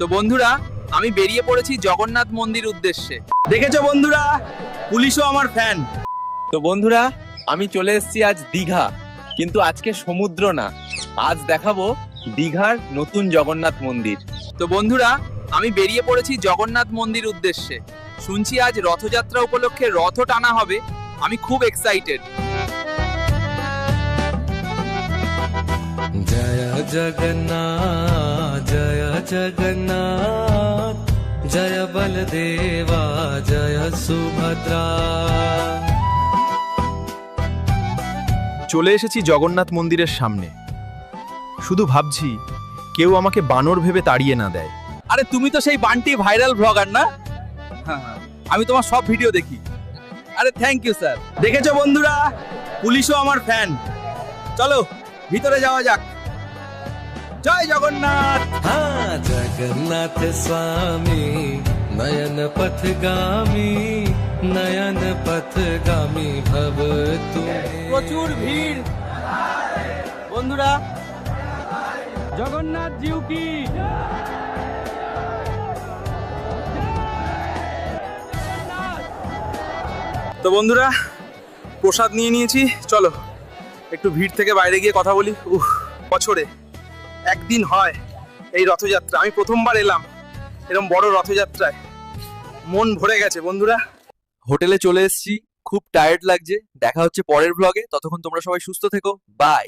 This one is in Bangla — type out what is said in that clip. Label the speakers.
Speaker 1: তো বন্ধুরা, আমি বেরিয়ে পড়েছি জগন্নাথ মন্দির উদ্দেশ্যে। দেখেছো বন্ধুরা, পুলিশও আমার ফ্যান। তো বন্ধুরা, আমি চলে এসেছি আজ দীঘা, কিন্তু আজকে সমুদ্র না, আজ দেখাবো দীঘার নতুন জগন্নাথ মন্দির। তো বন্ধুরা, আমি বেরিয়ে পড়েছি জগন্নাথ মন্দির উদ্দেশ্যে। শুনছি আজ রথযাত্রা উপলক্ষে রথও টানা হবে, আমি খুব এক্সাইটেড।
Speaker 2: জয় জগন্নাথ জয় জগন্নাথ জয় বলদেবা জয় সুভদ্রা।
Speaker 3: চলে এসেছি জগন্নাথ মন্দিরের সামনে। শুধু ভাবছি কেউ আমাকে বানর ভেবে তাড়িয়ে না দেয়।
Speaker 1: আরে তুমি তো সেই বান্টি ভাইরাল ব্লগার না? হ্যাঁ, আমি তোমার সব ভিডিও দেখি। আরে থ্যাংক ইউ স্যার। দেখেছো বন্ধুরা, পুলিশও আমার ফ্যান। চলো ভিতরে যাওয়া যাক। জয় জগন্নাথ।
Speaker 2: হ্যাঁ, জগন্নাথ স্বামী নয়ন পথগামী নয়ন পথগামী ভব তুমি।
Speaker 1: প্রচুর ভিড় বন্ধুরা। জগন্নাথ জিউ কি। তো বন্ধুরা, প্রসাদ নিয়ে নিয়েছি, চলো একটু ভিড় থেকে বাইরে গিয়ে কথা বলি। বছরে একদিন হয় এই রথযাত্রা, আমি প্রথমবার এলাম এরকম বড় রথযাত্রায়, মন ভরে গেছে বন্ধুরা। হোটেলে চলে এসেছি, খুব টায়ার্ড লাগছে। দেখা হচ্ছে পরের ব্লগে, ততক্ষণ তোমরা সবাই সুস্থ থেকো, বাই।